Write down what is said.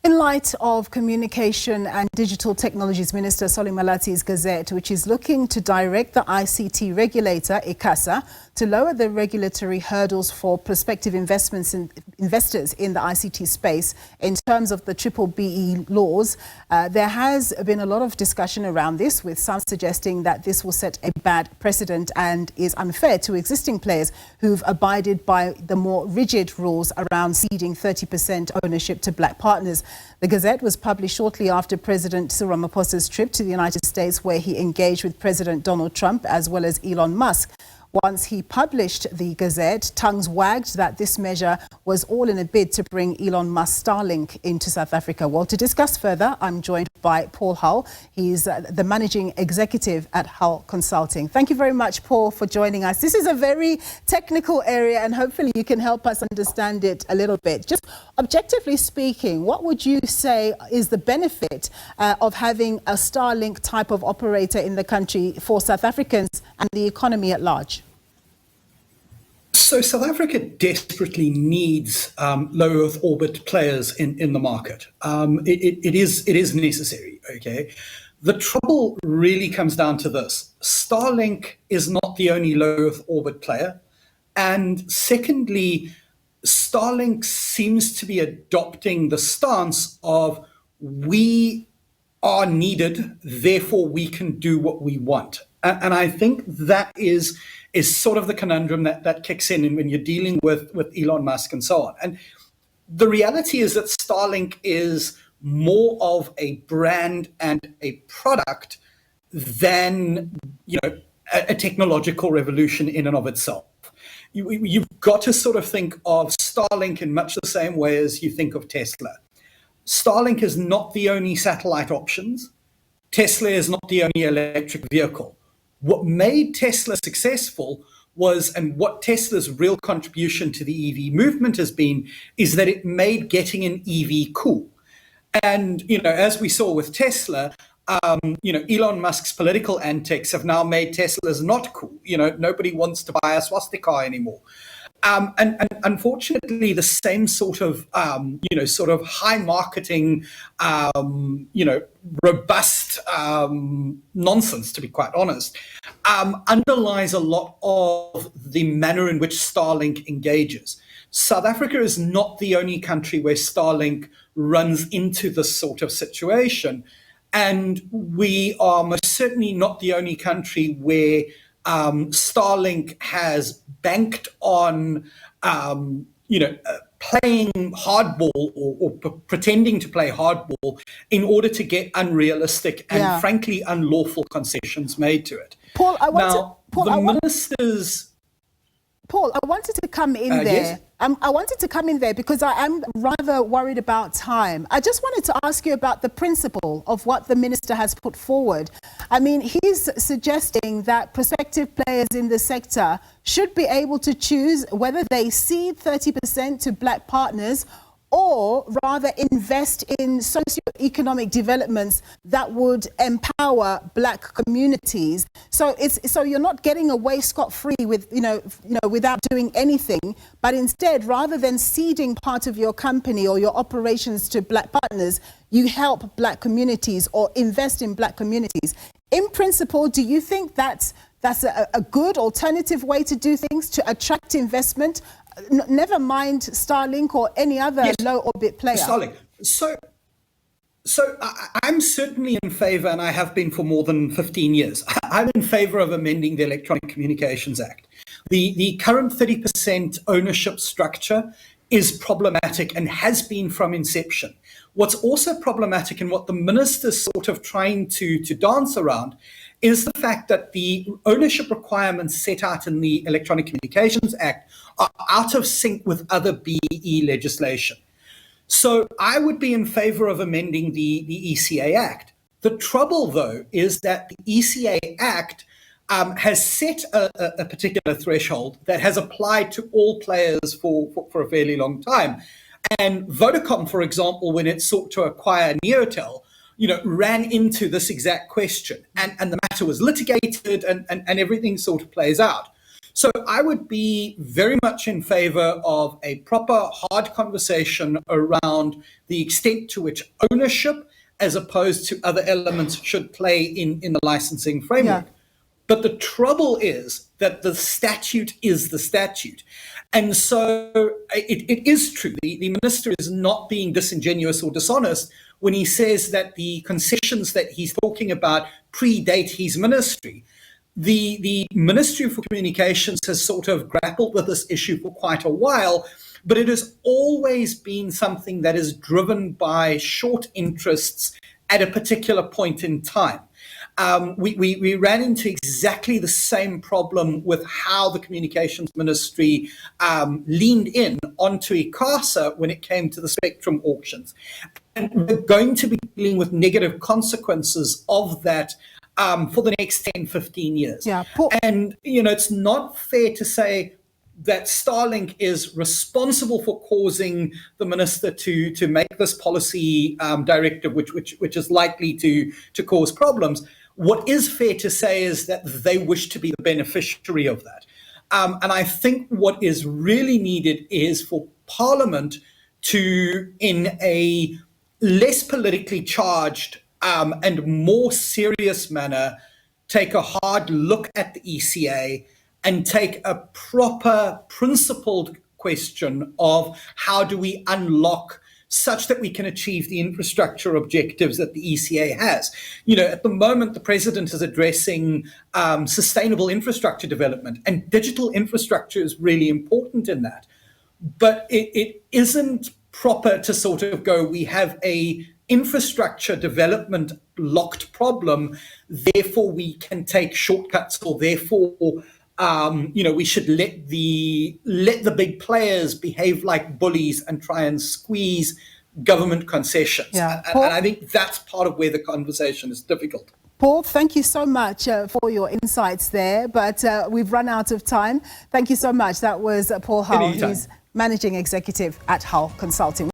In light of Communication and Digital Technologies Minister Solly Malatsi's gazette, which is looking to direct the ICT regulator, ICASA, to lower the regulatory hurdles for prospective investors in the ICT space in terms of the BBBEE laws, there has been a lot of discussion around this, with some suggesting that this will set a bad precedent and is unfair to existing players who've abided by the more rigid rules around ceding 30% ownership to black partners. The Gazette was published shortly after President Cyril Ramaphosa's trip to the United States, where he engaged with President Donald Trump as well as Elon Musk. Once he published the Gazette, tongues wagged that this measure was all in a bid to bring Elon Musk's Starlink into South Africa. Well, to discuss further, I'm joined by Paul Hjul. He's the managing executive at Hjul Consulting. Thank you very much, Paul, for joining us. This is a very technical area, and hopefully you can help us understand it a little bit. Just objectively speaking, what would you say is the benefit of having a Starlink type of operator in the country for South Africans and the economy at large? So South Africa desperately needs low Earth orbit players in the market. It is necessary, okay? The trouble really comes down to this. Starlink is not the only low Earth orbit player. And secondly, Starlink seems to be adopting the stance of we are needed, therefore we can do what we want. And I think that is sort of the conundrum that kicks in when you're dealing with Elon Musk and so on. And the reality is that Starlink is more of a brand and a product than, a technological revolution in and of itself. You've got to sort of think of Starlink in much the same way as you think of Tesla. Starlink is not the only satellite options. Tesla is not the only electric vehicle. What made Tesla successful was, and what Tesla's real contribution to the EV movement has been, is that it made getting an EV cool. And, as we saw with Tesla, Elon Musk's political antics have now made Teslas not cool. Nobody wants to buy a swastika anymore. And unfortunately, the same sort of, high marketing, robust nonsense, to be quite honest, underlies a lot of the manner in which Starlink engages. South Africa is not the only country where Starlink runs into this sort of situation. And we are most certainly not the only country where Starlink has banked on, playing hardball or pretending to play hardball in order to get unrealistic and frankly unlawful concessions made to it. Paul, I wanted to come in there. Yes? I wanted to come in there because I am rather worried about time. I just wanted to ask you about the principle of what the minister has put forward. I mean, he's suggesting that prospective players in the sector should be able to choose whether they cede 30% to black partners or rather invest in socio-economic developments that would empower black communities. So you're not getting away scot-free with, without doing anything, but instead, rather than ceding part of your company or your operations to black partners, you help black communities or invest in black communities. In principle, do you think that's a good alternative way to do things to attract investment? Never mind Starlink or any other low orbit player. Starlink. So I'm certainly in favor, and I have been for more than 15 years. I'm in favor of amending the Electronic Communications Act. The current 30% ownership structure is problematic and has been from inception. What's also problematic, and what the minister's sort of trying to dance around, is the fact that the ownership requirements set out in the Electronic Communications Act are out of sync with other BEE legislation. So I would be in favor of amending the ECA Act. The trouble, though, is that the ECA Act has set a particular threshold that has applied to all players for a fairly long time. And Vodacom, for example, when it sought to acquire Neotel, ran into this exact question, and the matter was litigated, and everything sort of plays out. So I would be very much in favor of a proper, hard conversation around the extent to which ownership, as opposed to other elements, should play in the licensing framework. Yeah. But the trouble is that the statute is the statute. And so it is true. The minister is not being disingenuous or dishonest when he says that the concessions that he's talking about predate his ministry. The Ministry for Communications has sort of grappled with this issue for quite a while, but it has always been something that is driven by short interests at a particular point in time. We ran into exactly the same problem with how the Communications Ministry leaned in onto ICASA when it came to the spectrum auctions. And we're going to be dealing with negative consequences of that for the next 10, 15 years. Yeah, and, it's not fair to say that Starlink is responsible for causing the minister to make this policy directive, which is likely to cause problems. What is fair to say is that they wish to be the beneficiary of that. And I think what is really needed is for Parliament to, in a less politically charged and more serious manner, take a hard look at the ECA and take a proper principled question of how do we unlock such that we can achieve the infrastructure objectives that the ECA has. At the moment, the president is addressing sustainable infrastructure development, and digital infrastructure is really important in that. But it isn't proper to sort of go, we have a infrastructure development locked problem, therefore we can take shortcuts, or therefore we should let the big players behave like bullies and try and squeeze government concessions. Yeah. And I think that's part of where the conversation is difficult. Paul, thank you so much for your insights there, but we've run out of time. Thank you so much. That was Paul Hjul. He's Managing Executive at Hjul Consulting.